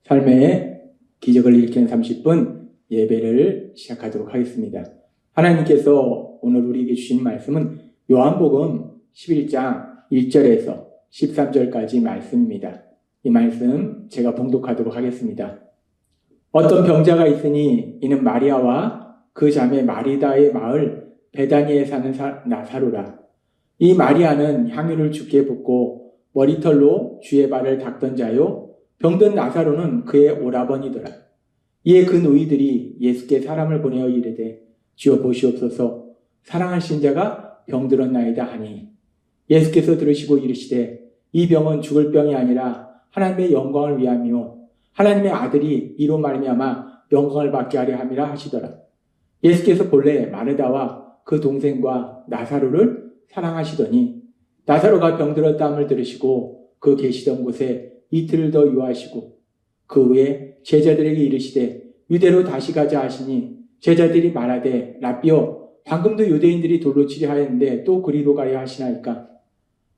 삶의 기적을 일으키는 30분 예배를 시작하도록 하겠습니다. 하나님께서 오늘 우리에게 주신 말씀은 요한복음 11장 1절에서 13절까지 말씀입니다. 이 말씀 제가 봉독하도록 하겠습니다. 어떤 병자가 있으니 이는 마리아와 그 자매 마리다의 마을 베다니에 사는 나사로라. 이 마리아는 향유를 주께 붓고 머리털로 주의 발을 닦던 자요, 병든 나사로는 그의 오라버니더라. 이에 그 노이들이 예수께 사람을 보내어 이르되 주여 보시옵소서, 사랑하신 자가 병들었나이다 하니, 예수께서 들으시고 이르시되 이 병은 죽을 병이 아니라 하나님의 영광을 위함이요 하나님의 아들이 이로 말미암아 영광을 받게 하려 함이라 하시더라. 예수께서 본래 마르다와 그 동생과 나사로를 사랑하시더니 나사로가 병들었다함을 들으시고 그 계시던 곳에 이틀을 더 유하시고 그 후에 제자들에게 이르시되 유대로 다시 가자 하시니, 제자들이 말하되 라삐여, 방금도 유대인들이 돌로 치려 하였는데 또 그리로 가려 하시나이까?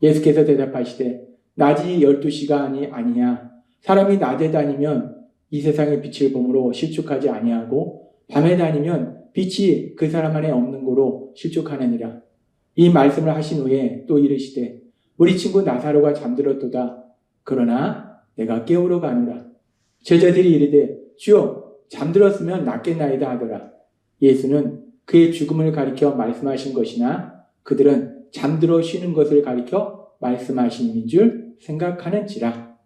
예수께서 대답하시되 낮이 12시간이 아니냐. 사람이 낮에 다니면 이 세상의 빛을 보므로 실족하지 아니하고 밤에 다니면 빛이 그 사람 안에 없는 고로 실족하느니라. 이 말씀을 하신 후에 또 이르시되 우리 친구 나사로가 잠들었도다. 그러나 내가 깨우러 가노라. 제자들이 이르되 주여, 잠들었으면 낫겠나이다 하더라. 예수는 그의 죽음을 가리켜 말씀하신 것이나 그들은 잠들어 쉬는 것을 가리켜 말씀하신 줄 생각하는지라.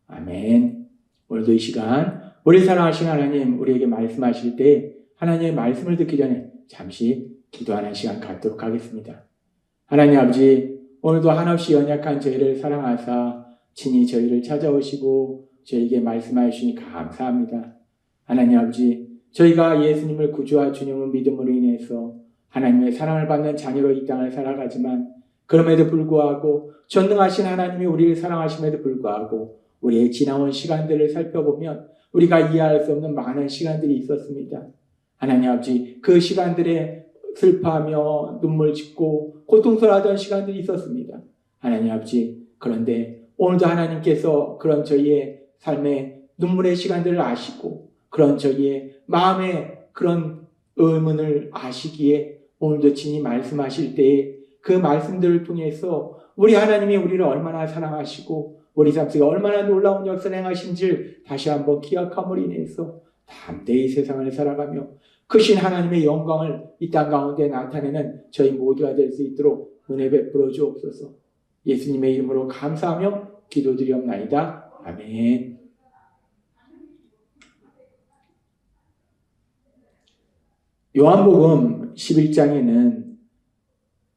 아멘. 오늘도 이 시간 우리 사랑하신 하나님, 우리에게 말씀하실 때 하나님의 말씀을 듣기 전에 잠시 기도하는 시간 갖도록 하겠습니다. 하나님 아버지, 오늘도 한없이 연약한 저희를 사랑하사 친히 저희를 찾아오시고 저희에게 말씀하여 주시니 감사합니다. 하나님 아버지, 저희가 예수님을 구주와 주님을 믿음으로 인해서 하나님의 사랑을 받는 자녀로 이 땅을 살아가지만, 그럼에도 불구하고 전능하신 하나님이 우리를 사랑하심에도 불구하고 우리의 지나온 시간들을 살펴보면 우리가 이해할 수 없는 많은 시간들이 있었습니다. 하나님 아버지, 그 시간들에 슬퍼하며 눈물 짓고 고통스러워하던 시간들이 있었습니다. 하나님 아버지, 그런데 오늘도 하나님께서 그런 저희의 삶의 눈물의 시간들을 아시고 그런 저희의 마음의 그런 의문을 아시기에 오늘도 친히 말씀하실 때에 그 말씀들을 통해서 우리 하나님이 우리를 얼마나 사랑하시고 우리 삶 속에 얼마나 놀라운 역사를 행하신지를 다시 한번 기억함으로 인해서 담대히 세상을 살아가며 크신 하나님의 영광을 이 땅 가운데 나타내는 저희 모두가 될 수 있도록 은혜 베풀어 주옵소서. 예수님의 이름으로 감사하며 기도드리옵나이다. 아멘. 요한복음 11장에는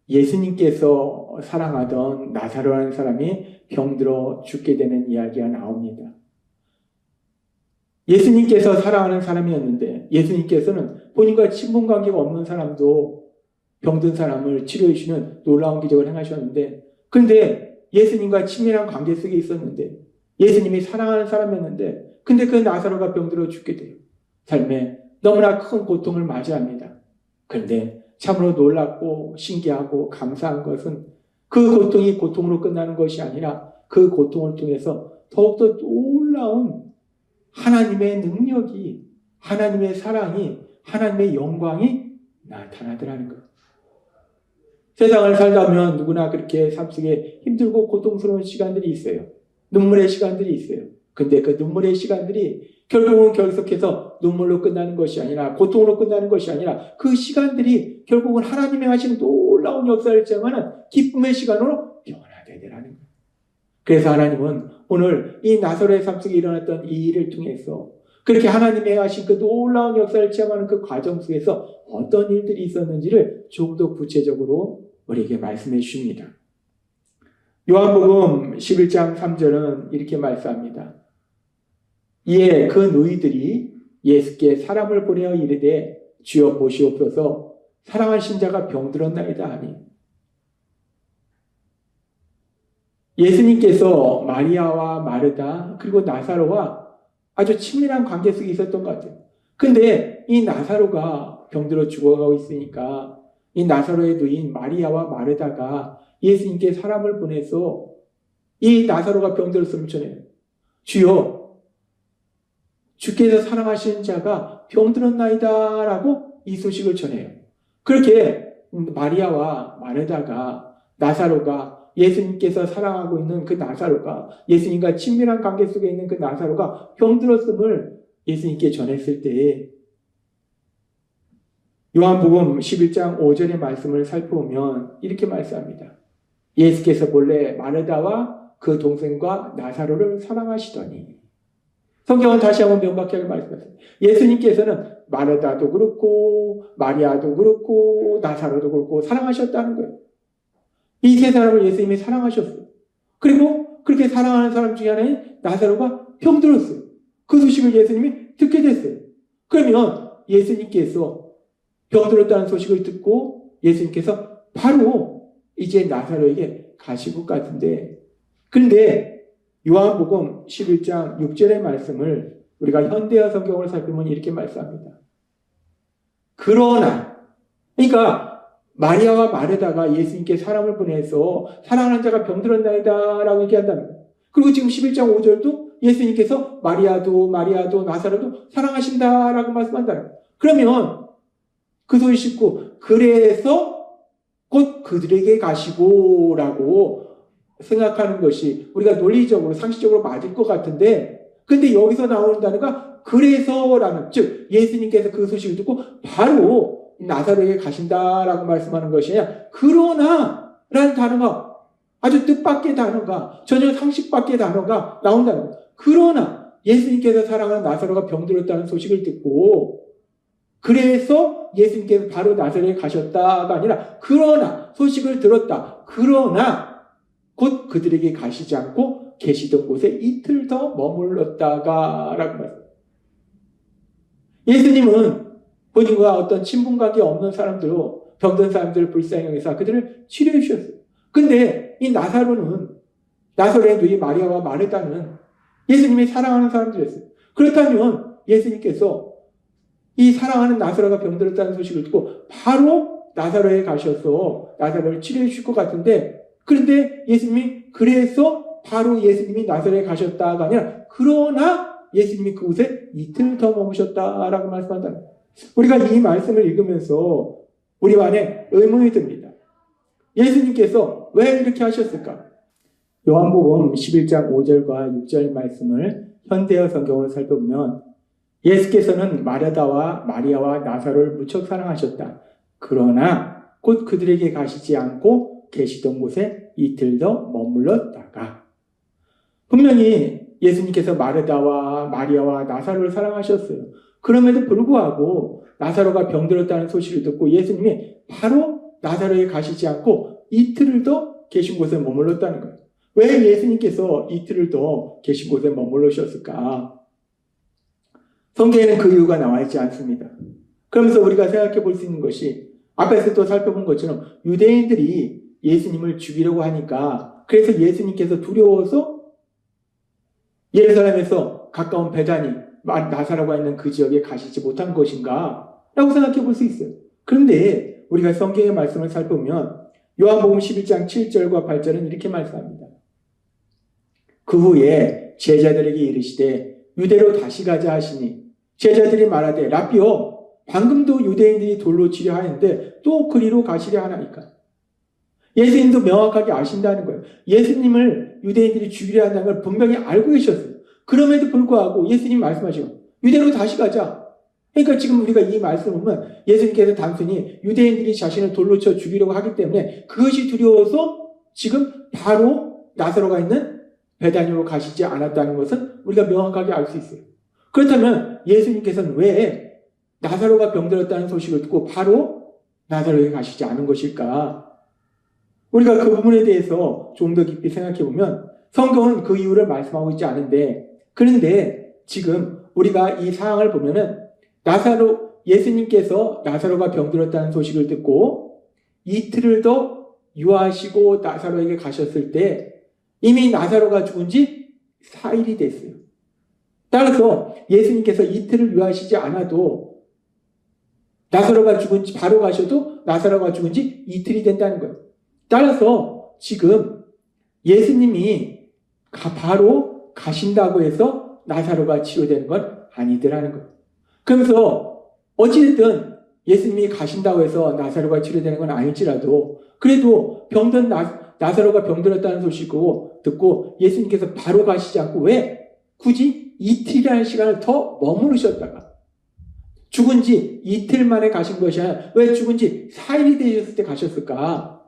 예수님께서 사랑하던 나사로라는 사람이 병들어 죽게 되는 이야기가 나옵니다. 예수님께서 사랑하는 사람이었는데, 예수님께서는 본인과 친분 관계가 없는 사람도 병든 사람을 치료해 주시는 놀라운 기적을 행하셨는데, 그런데 예수님과 친밀한 관계 속에 있었는데, 예수님이 사랑하는 사람이었는데, 근데 그 나사로가 병들어 죽게 돼요. 삶에 너무나 큰 고통을 맞이합니다. 그런데 참으로 놀랍고 신기하고 감사한 것은 그 고통이 고통으로 끝나는 것이 아니라 그 고통을 통해서 더욱더 놀라운 하나님의 능력이, 하나님의 사랑이, 하나님의 영광이 나타나더라는 것. 세상을 살다 보면 누구나 그렇게 삶 속에 힘들고 고통스러운 시간들이 있어요. 눈물의 시간들이 있어요. 근데 그 눈물의 시간들이 결국은 계속해서 눈물로 끝나는 것이 아니라, 고통으로 끝나는 것이 아니라 그 시간들이 결국은 하나님이 하시는 놀라운 역사를 제공하는 기쁨의 시간으로 변화되더라는 거예요. 그래서 하나님은 오늘 이 나사로의 삶 속에 일어났던 이 일을 통해서 그렇게 하나님이 하신 그 놀라운 역사를 체험하는 그 과정 속에서 어떤 일들이 있었는지를 조금 더 구체적으로 우리에게 말씀해 주십니다. 요한복음 11장 3절은 이렇게 말씀합니다. 이에 그 노이들이 예수께 사람을 보내어 이르되 주여 보시옵소서, 사랑하신 자가 병들었나이다 하니, 예수님께서 마리아와 마르다 그리고 나사로와 아주 친밀한 관계 속에 있었던 것 같아요. 근데 이 나사로가 병들어 죽어가고 있으니까 이 나사로의 누인 마리아와 마르다가 예수님께 사람을 보내서 이 나사로가 병들었음을 전해요. 주여, 주께서 사랑하시는 자가 병들었나이다 라고 이 소식을 전해요. 그렇게 마리아와 마르다가 나사로가 예수님께서 사랑하고 있는 그 나사로가 예수님과 친밀한 관계 속에 있는 그 나사로가 병들었음을 예수님께 전했을 때에 요한복음 11장 5절의 말씀을 살펴보면 이렇게 말씀합니다. 예수께서 본래 마르다와 그 동생과 나사로를 사랑하시더니 성경은 다시 한번 명확하게 말씀하셨습니다. 예수님께서는 마르다도 그렇고 마리아도 그렇고 나사로도 그렇고 사랑하셨다는 거예요. 이 세 사람을 예수님이 사랑하셨어요. 그리고 그렇게 사랑하는 사람 중에 하나인 나사로가 병들었어요. 그 소식을 예수님이 듣게 됐어요. 그러면 예수님께서 병들었다는 소식을 듣고 예수님께서 바로 이제 나사로에게 가실 것 같은데, 그런데 요한복음 11장 6절의 말씀을 우리가 현대어 성경을 살펴보면 이렇게 말씀합니다. 그러나, 그러니까 마리아와 마르다가 예수님께 사람을 보내서 사랑하는 자가 병들었나이다 라고 얘기한다는 거예요. 그리고 지금 11장 5절도 예수님께서 마리아도 나사로도 사랑하신다 라고 말씀한다는 거예요. 그러면 그 소리 싣고 그래서 곧 그들에게 가시고 라고 생각하는 것이 우리가 논리적으로 상식적으로 맞을 것 같은데, 근데 여기서 나오는 단어가 그래서라는, 즉 예수님께서 그 소식을 듣고 바로 나사로에게 가신다라고 말씀하는 것이 아니라 그러나 라는 단어가, 아주 뜻밖의 단어가, 전혀 상식 밖의 단어가 나온다는 거예요. 그러나 예수님께서 사랑하는 나사로가 병들었다는 소식을 듣고 그래서 예수님께서 바로 나사로에 가셨다가 아니라 그러나 소식을 들었다. 그러나 곧 그들에게 가시지 않고 계시던 곳에 이틀 더 머물렀다가 라고 말합니다. 예수님은 본인과 어떤 친분관계 없는 사람들로 병든 사람들을 불쌍히 여기서 그들을 치료해 주셨어요. 근데 이 나사로의 누이 마리아와 마르다는 예수님이 사랑하는 사람들이었어요. 그렇다면 예수님께서 이 사랑하는 나사로가 병들었다는 소식을 듣고 바로 나사로에 가셔서 나사로를 치료해 주실 것 같은데, 그런데 예수님이 그래서 바로 예수님이 나사로에 가셨다가 아니라 그러나 예수님이 그곳에 이틀 더 머무셨다라고 말씀한다는 거예요. 우리가 이 말씀을 읽으면서 우리 안에 의문이 듭니다. 예수님께서 왜 이렇게 하셨을까? 요한복음 11장 5절과 6절 말씀을 현대어 성경으로 살펴보면 예수께서는 마르다와 마리아와 나사로를 무척 사랑하셨다. 그러나 곧 그들에게 가시지 않고 계시던 곳에 이틀 더 머물렀다가, 분명히 예수님께서 마르다와 마리아와 나사로를 사랑하셨어요. 그럼에도 불구하고 나사로가 병들었다는 소식을 듣고 예수님이 바로 나사로에 가시지 않고 이틀을 더 계신 곳에 머물렀다는 거예요. 왜 예수님께서 이틀을 더 계신 곳에 머물러셨을까? 성경에는 그 이유가 나와 있지 않습니다. 그러면서 우리가 생각해 볼 수 있는 것이 앞에서 또 살펴본 것처럼 유대인들이 예수님을 죽이려고 하니까, 그래서 예수님께서 두려워서 예루살렘에서 가까운 베다니 나사로가 있는 그 지역에 가시지 못한 것인가 라고 생각해 볼 수 있어요. 그런데 우리가 성경의 말씀을 살펴보면 요한복음 11장 7절과 8절은 이렇게 말씀합니다. 그 후에 제자들에게 이르시되 유대로 다시 가자 하시니 제자들이 말하되 라삐여 방금도 유대인들이 돌로 치려 하는데 또 그리로 가시려 하나이까. 예수님도 명확하게 아신다는 거예요. 예수님을 유대인들이 죽이려 한다는 걸 분명히 알고 계셨어요. 그럼에도 불구하고 예수님 말씀하시고 유대로 다시 가자. 그러니까 지금 우리가 이 말씀을 보면 예수님께서 단순히 유대인들이 자신을 돌로 쳐 죽이려고 하기 때문에 그것이 두려워서 지금 바로 나사로가 있는 베다니로 가시지 않았다는 것은 우리가 명확하게 알 수 있어요. 그렇다면 예수님께서는 왜 나사로가 병들었다는 소식을 듣고 바로 나사로에 가시지 않은 것일까? 우리가 그 부분에 대해서 좀 더 깊이 생각해 보면 성경은 그 이유를 말씀하고 있지 않은데, 그런데 지금 우리가 이 상황을 보면은 예수님께서 나사로가 병들었다는 소식을 듣고 이틀을 더 유하시고 나사로에게 가셨을 때 이미 나사로가 죽은 지 4일이 됐어요. 따라서 예수님께서 이틀을 유하시지 않아도 나사로가 죽은 지 바로 가셔도 나사로가 죽은 지 이틀이 된다는 거예요. 따라서 지금 예수님이 바로 가신다고 해서 나사로가 치료되는 건 아니더라는 거예요. 그러면서 어찌됐든 예수님이 가신다고 해서 나사로가 치료되는 건 아닐지라도 그래도 병든 나사로가 병들었다는 소식을 듣고 예수님께서 바로 가시지 않고 왜 굳이 이틀이라는 시간을 더 머무르셨다가 죽은 지 이틀 만에 가신 것이 아니라 왜 죽은 지 4일이 되셨을 때 가셨을까?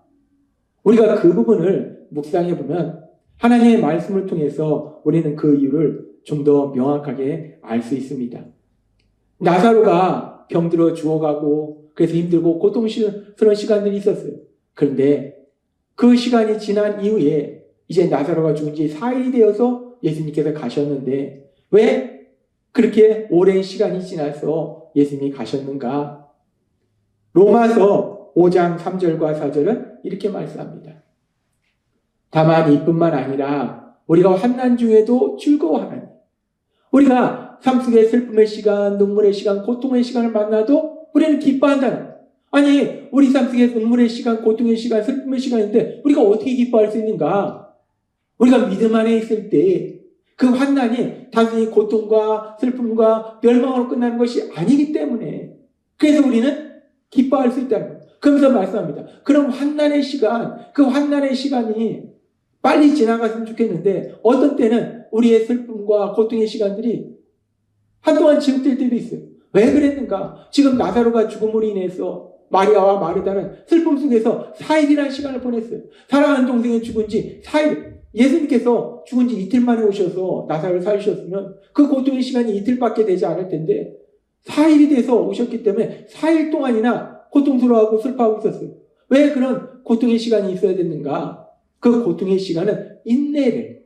우리가 그 부분을 묵상해 보면 하나님의 말씀을 통해서 우리는 그 이유를 좀 더 명확하게 알 수 있습니다. 나사로가 병들어 죽어가고 그래서 힘들고 고통스러운 시간들이 있었어요. 그런데 그 시간이 지난 이후에 이제 나사로가 죽은 지 4일이 되어서 예수님께서 가셨는데 왜 그렇게 오랜 시간이 지나서 예수님이 가셨는가? 로마서 5장 3절과 4절은 이렇게 말씀합니다. 다만 이뿐만 아니라 우리가 환난 중에도 즐거워하나니 우리가 삶 속의 슬픔의 시간, 눈물의 시간, 고통의 시간을 만나도 우리는 기뻐한다는 거예요. 아니 우리 삶 속의 눈물의 시간, 고통의 시간, 슬픔의 시간인데 우리가 어떻게 기뻐할 수 있는가? 우리가 믿음 안에 있을 때 그 환난이 단순히 고통과 슬픔과 멸망으로 끝나는 것이 아니기 때문에 그래서 우리는 기뻐할 수 있다는 거예요. 그러면서 말씀합니다. 그럼 환난의 시간, 그 환난의 시간이 빨리 지나갔으면 좋겠는데 어떤 때는 우리의 슬픔과 고통의 시간들이 한동안 지속될 때도 있어요. 왜 그랬는가? 지금 나사로가 죽음으로 인해서 마리아와 마르다는 슬픔 속에서 4일이라는 시간을 보냈어요. 사랑하는 동생이 죽은 지 4일. 예수님께서 죽은 지 이틀 만에 오셔서 나사로를 살리셨으면 그 고통의 시간이 이틀밖에 되지 않을 텐데 4일이 돼서 오셨기 때문에 4일 동안이나 고통스러워하고 슬퍼하고 있었어요. 왜 그런 고통의 시간이 있어야 됐는가? 그 고통의 시간은 인내는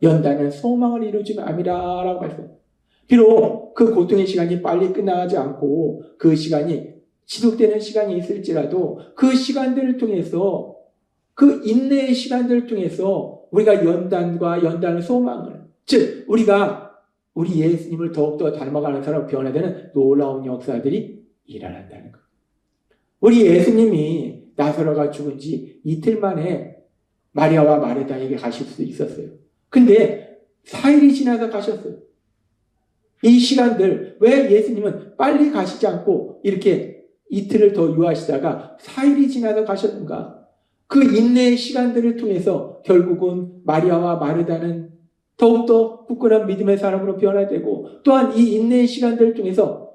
연단은 소망을 이루어주면 암이라라고 말씀합니다. 비록 그 고통의 시간이 빨리 끝나지 않고 그 시간이 지속되는 시간이 있을지라도 그 시간들을 통해서 그 인내의 시간들을 통해서 우리가 연단의 소망을 즉 우리가 우리 예수님을 더욱더 닮아가는 사람으로 변화되는 놀라운 역사들이 일어난다는 것. 우리 예수님이 나사로가 죽은 지 이틀 만에 마리아와 마르다에게 가실 수 있었어요. 근데 4일이 지나서 가셨어요. 이 시간들 왜 예수님은 빨리 가시지 않고 이렇게 이틀을 더 유하시다가 4일이 지나서 가셨는가? 그 인내의 시간들을 통해서 결국은 마리아와 마르다는 더욱더 굳건한 믿음의 사람으로 변화되고 또한 이 인내의 시간들을 통해서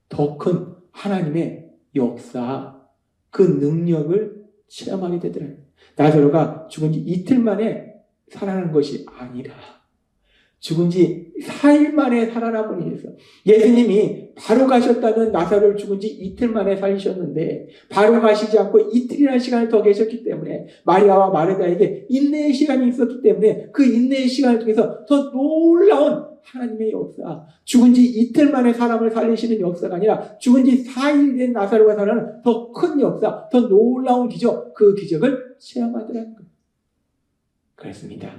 더 큰 하나님의 역사, 그 능력을 체험하게 되더라고요. 나사로가 죽은 지 이틀 만에 살아난 것이 아니라 죽은 지 4일 만에 살아남으니 해서 예수님이 바로 가셨다면 나사로를 죽은 지 이틀 만에 살리셨는데 바로 가시지 않고 이틀이라는 시간을 더 계셨기 때문에 마리아와 마르다에게 인내의 시간이 있었기 때문에 그 인내의 시간을 통해서 더 놀라운 하나님의 역사, 죽은 지 이틀 만에 사람을 살리시는 역사가 아니라 죽은 지 4일 된 나사로가 살아나는 더 큰 역사, 더 놀라운 기적, 그 기적을 체험하더라는 거예요. 그렇습니다.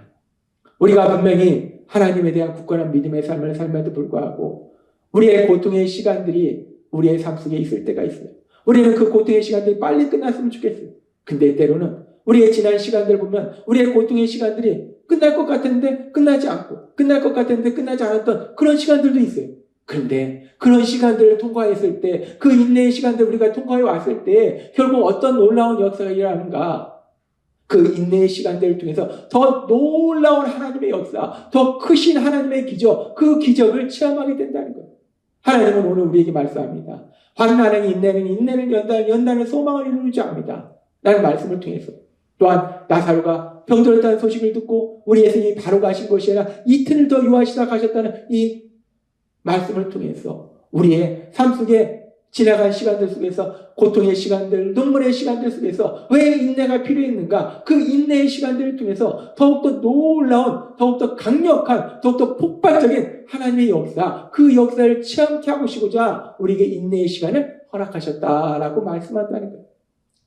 우리가 분명히 하나님에 대한 굳건한 믿음의 삶을 삶에도 불구하고 우리의 고통의 시간들이 우리의 삶 속에 있을 때가 있어요. 우리는 그 고통의 시간들이 빨리 끝났으면 좋겠어요. 근데 때로는 우리의 지난 시간들을 보면 우리의 고통의 시간들이 끝날 것 같았는데 끝나지 않고 끝날 것 같았는데 끝나지 않았던 그런 시간들도 있어요. 그런데 그런 시간들을 통과했을 때 그 인내의 시간들을 우리가 통과해 왔을 때 결국 어떤 놀라운 역사가 일어나는가? 그 인내의 시간들을 통해서 더 놀라운 하나님의 역사, 더 크신 하나님의 기적, 그 기적을 체험하게 된다는 거예요. 하나님은 오늘 우리에게 말씀합니다. 환난은 인내는 연단은 소망을 이루지 합니다. 라는 말씀을 통해서 또한 나사로가 병들었다는 소식을 듣고 우리 예수님이 바로 가신 것이 아니라 이틀을 더 유하시다 가셨다는 이 말씀을 통해서 우리의 삶 속에 지나간 시간들 속에서 고통의 시간들, 눈물의 시간들 속에서 왜 인내가 필요했는가? 그 인내의 시간들을 통해서 더욱더 놀라운, 더욱더 강력한, 더욱더 폭발적인 하나님의 역사, 그 역사를 체험케 하시고자 우리에게 인내의 시간을 허락하셨다라고 말씀한다는 거예요.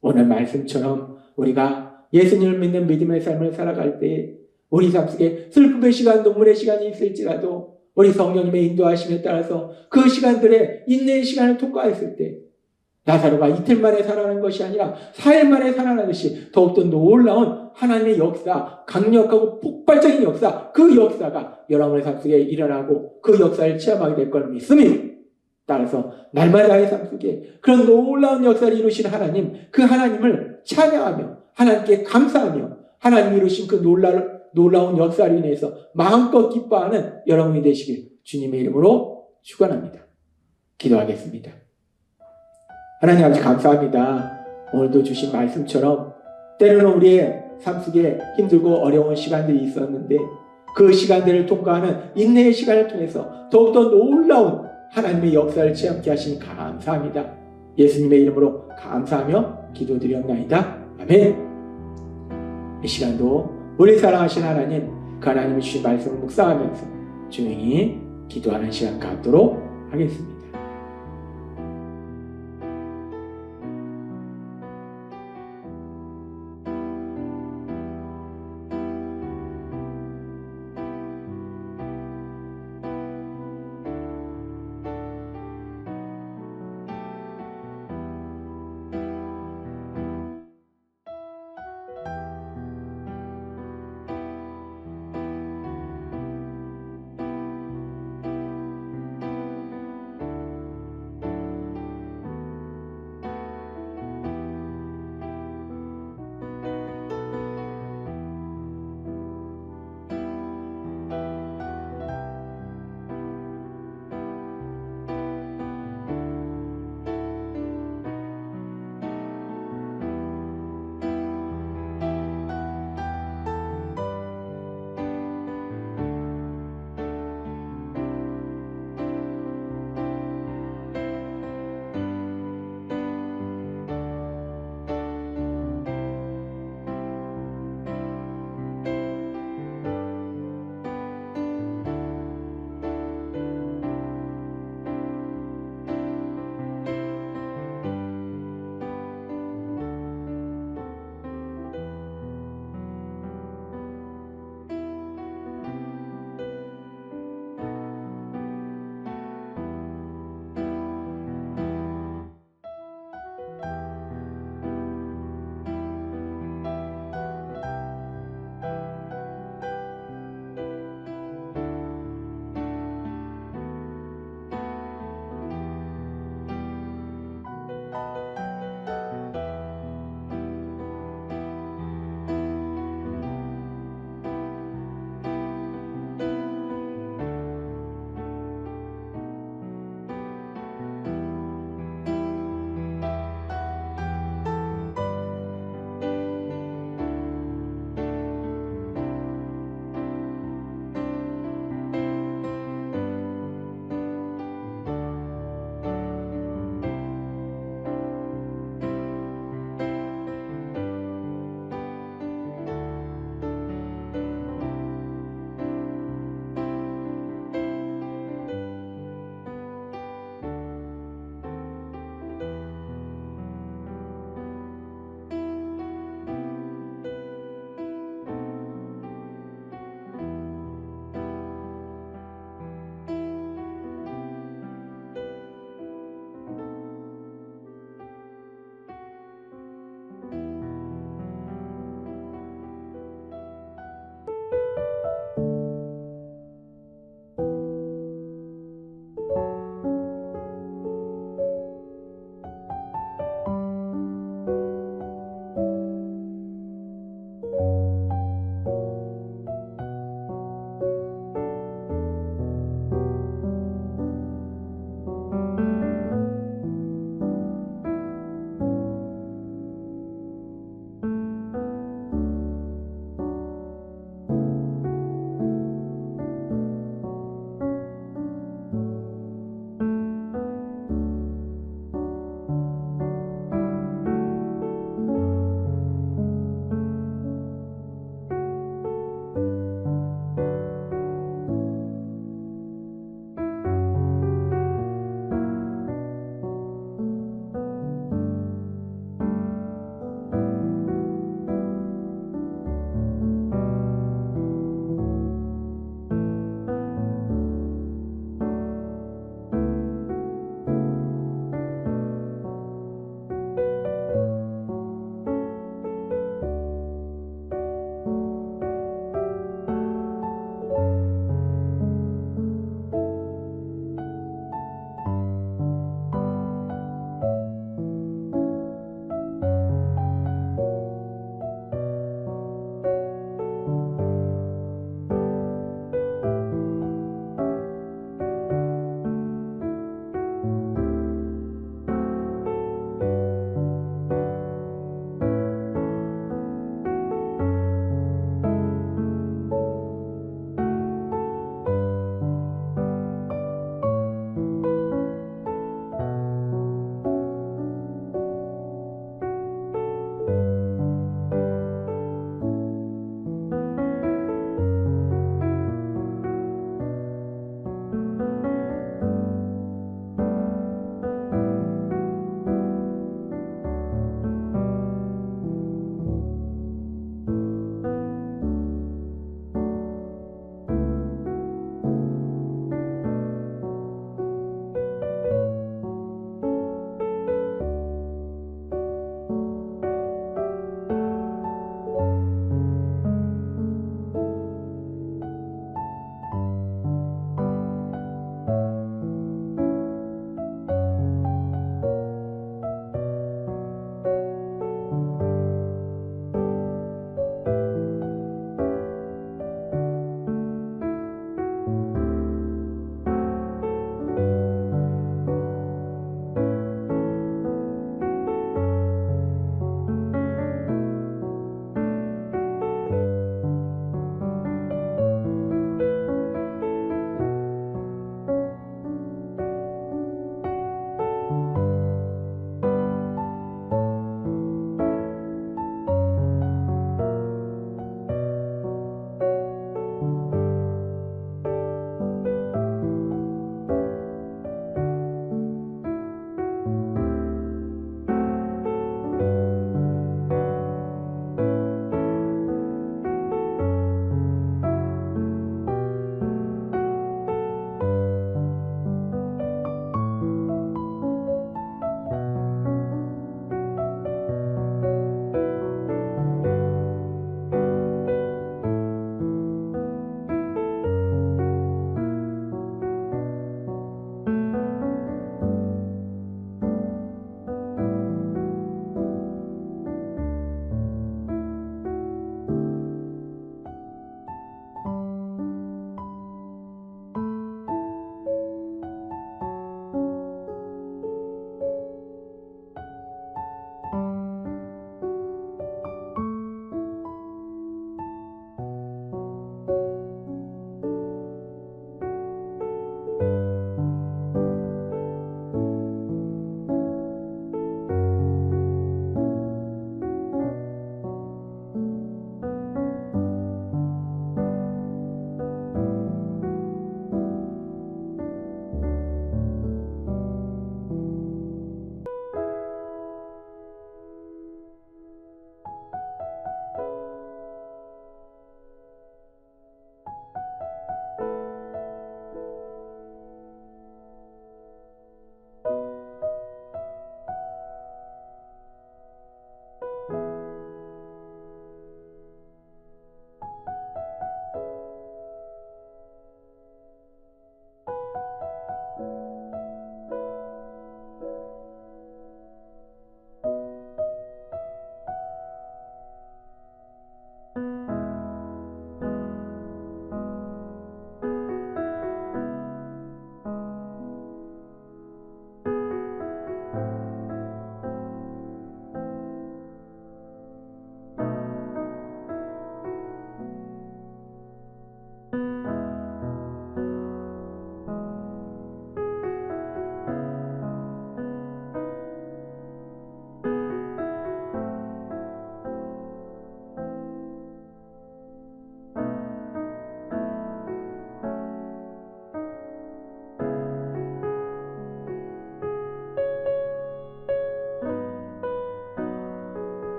오늘 말씀처럼 우리가 예수님을 믿는 믿음의 삶을 살아갈 때 우리 삶 속에 슬픔의 시간, 눈물의 시간이 있을지라도 우리 성령님의 인도하심에 따라서 그 시간들의 인내의 시간을 통과했을 때 나사로가 이틀 만에 살아난 것이 아니라 4일 만에 살아난 것이 더욱더 놀라운 하나님의 역사, 강력하고 폭발적인 역사, 그 역사가 여러분의 삶 속에 일어나고 그 역사를 체험하게 될 걸 믿습니다. 따라서 날마다의 삶 속에 그런 놀라운 역사를 이루신 하나님, 그 하나님을 찬양하며 하나님께 감사하며 하나님이 이루신 그 놀라운 역사로 인해서 마음껏 기뻐하는 여러분이 되시길 주님의 이름으로 축원합니다. 기도하겠습니다. 하나님 아버지 감사합니다. 오늘도 주신 말씀처럼 때로는 우리의 삶 속에 힘들고 어려운 시간들이 있었는데 그 시간들을 통과하는 인내의 시간을 통해서 더욱더 놀라운 하나님의 역사를 체험케 하시니 감사합니다. 예수님의 이름으로 감사하며 기도드렸나이다. 아멘. 이 시간도 우리 사랑하신 하나님, 그 하나님이 주신 말씀을 묵상하면서 조용히 기도하는 시간 갖도록 하겠습니다.